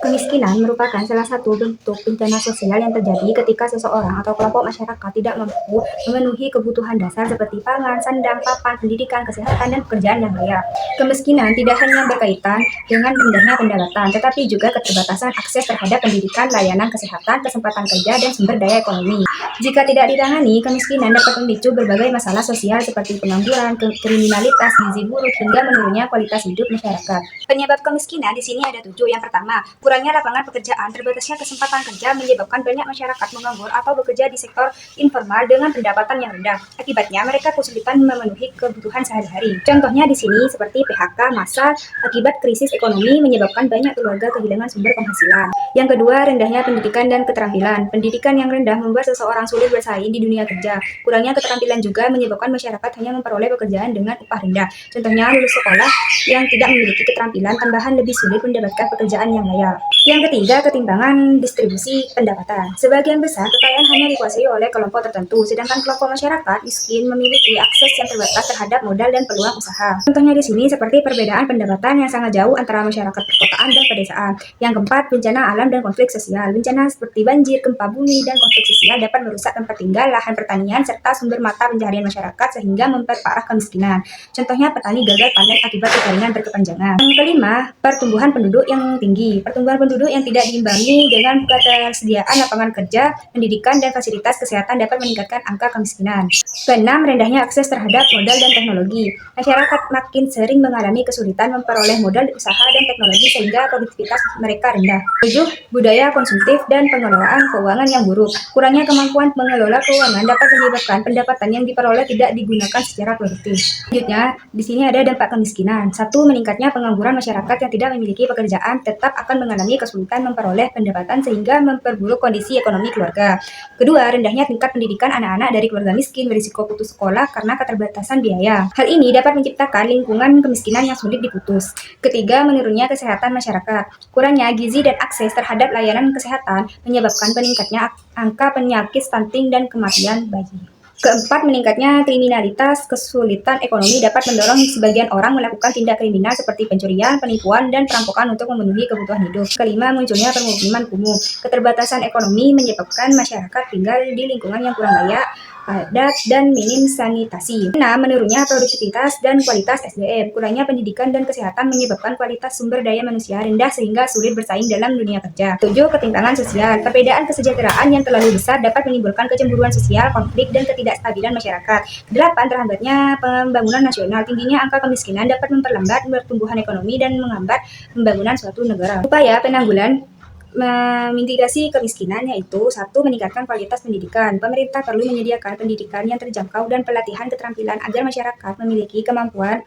Kemiskinan merupakan salah satu bentuk bencana sosial yang terjadi ketika seseorang atau kelompok masyarakat tidak mampu memenuhi kebutuhan dasar seperti pangan, sandang, papan, pendidikan, kesehatan, dan pekerjaan yang layak. Kemiskinan tidak hanya berkaitan dengan rendahnya pendapatan, tetapi juga keterbatasan akses terhadap pendidikan, layanan kesehatan, kesempatan kerja, dan sumber daya ekonomi. Jika tidak ditangani, kemiskinan dapat memicu berbagai masalah sosial seperti pengangguran, kriminalitas, gizi buruk, hingga menurunnya kualitas hidup masyarakat. Penyebab kemiskinan di sini ada 7. Yang pertama, kurangnya lapangan pekerjaan. Terbatasnya kesempatan kerja menyebabkan banyak masyarakat menganggur atau bekerja di sektor informal dengan pendapatan yang rendah. Akibatnya, mereka kesulitan memenuhi kebutuhan sehari-hari. Contohnya di sini seperti PHK massal akibat krisis ekonomi menyebabkan banyak keluarga kehilangan sumber penghasilan. Yang kedua, rendahnya pendidikan dan keterampilan. Pendidikan yang rendah membuat seseorang sulit bersaing di dunia kerja. Kurangnya keterampilan juga menyebabkan masyarakat hanya memperoleh pekerjaan dengan upah rendah. Contohnya, lulus sekolah yang tidak memiliki keterampilan tambahan lebih sulit mendapatkan pekerjaan yang layak. Yang ketiga, ketimpangan distribusi pendapatan. Sebagian besar kekayaan hanya dikuasai oleh kelompok tertentu, sedangkan kelompok masyarakat miskin memiliki akses yang terbatas terhadap modal dan peluang usaha. Contohnya di sini seperti perbedaan pendapatan yang sangat jauh antara masyarakat perkotaan dan pedesaan. Yang keempat, bencana alam dan konflik sosial. Bencana seperti banjir, gempa bumi, dan konflik sosial dapat merusak tempat tinggal, lahan pertanian, serta sumber mata pencaharian masyarakat sehingga memperparah kemiskinan. Contohnya petani gagal panen akibat kekeringan berkepanjangan. Yang kelima, pertumbuhan penduduk yang tinggi. Pertumbuhan penduduk yang tidak diimbangi dengan ketersediaan lapangan kerja, pendidikan, dan fasilitas kesehatan dapat meningkatkan angka kemiskinan. Keenam, rendahnya akses terhadap modal dan teknologi. Masyarakat makin sering mengalami kesulitan memperoleh modal usaha dan teknologi sehingga produktivitas mereka rendah. 7. Budaya konsumtif dan pengelolaan keuangan yang buruk. Kurangnya kemampuan mengelola keuangan dapat menyebabkan pendapatan yang diperoleh tidak digunakan secara produktif. Selanjutnya, di sini ada dampak kemiskinan. 1. Meningkatnya pengangguran. Masyarakat yang tidak memiliki pekerjaan tetap akan mengalami kesulitan memperoleh pendapatan sehingga memperburuk kondisi ekonomi keluarga. Kedua, rendahnya tingkat pendidikan anak-anak dari keluarga miskin berisiko putus sekolah karena keterbatasan biaya. Hal ini dapat menciptakan lingkungan kemiskinan yang sulit diputus. Ketiga, menurunnya kesehatan masyarakat. Kurangnya gizi dan akses terhadap layanan kesehatan menyebabkan peningkatnya angka penyakit stunting dan kematian bayi. Keempat, meningkatnya kriminalitas. Kesulitan ekonomi dapat mendorong sebagian orang melakukan tindak kriminal seperti pencurian, penipuan, dan perampokan untuk memenuhi kebutuhan hidup. Kelima, munculnya permukiman kumuh. Keterbatasan ekonomi menyebabkan masyarakat tinggal di lingkungan yang kurang layak, padat, dan minim sanitasi. 6. Menurunnya produktivitas dan kualitas SDM. Kurangnya pendidikan dan kesehatan menyebabkan kualitas sumber daya manusia rendah sehingga sulit bersaing dalam dunia kerja. 7. Ketimpangan sosial. Perbedaan kesejahteraan yang terlalu besar dapat menimbulkan kecemburuan sosial, konflik, dan ketidakstabilan masyarakat. 8. Terhambatnya pembangunan nasional. Tingginya angka kemiskinan dapat memperlambat pertumbuhan ekonomi dan menghambat pembangunan suatu negara. Upaya penanggulan memitigasi kemiskinan yaitu 1. Meningkatkan kualitas pendidikan. Pemerintah perlu menyediakan pendidikan yang terjangkau dan pelatihan keterampilan agar masyarakat memiliki kemampuan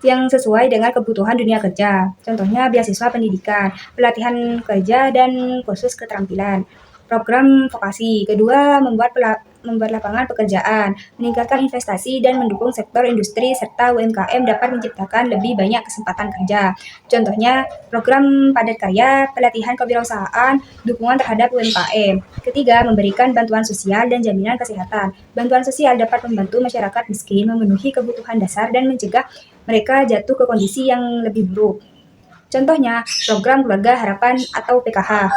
yang sesuai dengan kebutuhan dunia kerja. Contohnya beasiswa pendidikan, pelatihan kerja, dan kursus keterampilan. Program vokasi. Kedua, membuat lapangan pekerjaan, meningkatkan investasi dan mendukung sektor industri serta UMKM dapat menciptakan lebih banyak kesempatan kerja. Contohnya program padat karya, pelatihan kewirausahaan, dukungan terhadap UMKM. Ketiga, memberikan bantuan sosial dan jaminan kesehatan. Bantuan sosial dapat membantu masyarakat miskin memenuhi kebutuhan dasar dan mencegah mereka jatuh ke kondisi yang lebih buruk. Contohnya program keluarga harapan atau PKH,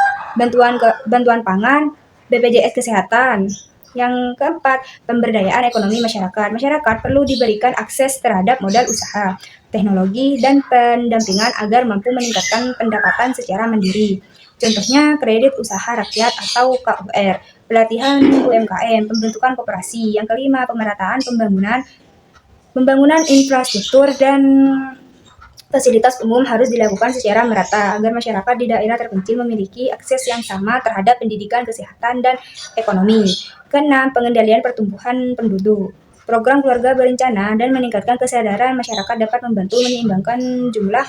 bantuan pangan, BPJS kesehatan. Yang keempat, pemberdayaan ekonomi masyarakat. Masyarakat perlu diberikan akses terhadap modal usaha, teknologi, dan pendampingan agar mampu meningkatkan pendapatan secara mandiri. Contohnya kredit usaha rakyat atau KUR, pelatihan UMKM, pembentukan koperasi. Yang kelima, pemerataan pembangunan infrastruktur dan fasilitas umum harus dilakukan secara merata agar masyarakat di daerah terpencil memiliki akses yang sama terhadap pendidikan, kesehatan, dan ekonomi. Keenam, pengendalian pertumbuhan penduduk. Program keluarga berencana dan meningkatkan kesadaran masyarakat dapat membantu menyeimbangkan jumlah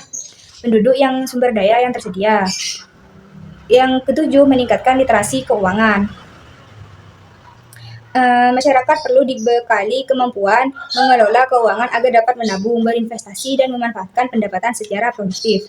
penduduk yang sumber daya yang tersedia. Yang ketujuh, meningkatkan literasi keuangan. Masyarakat perlu dibekali kemampuan mengelola keuangan agar dapat menabung, berinvestasi, dan memanfaatkan pendapatan secara produktif.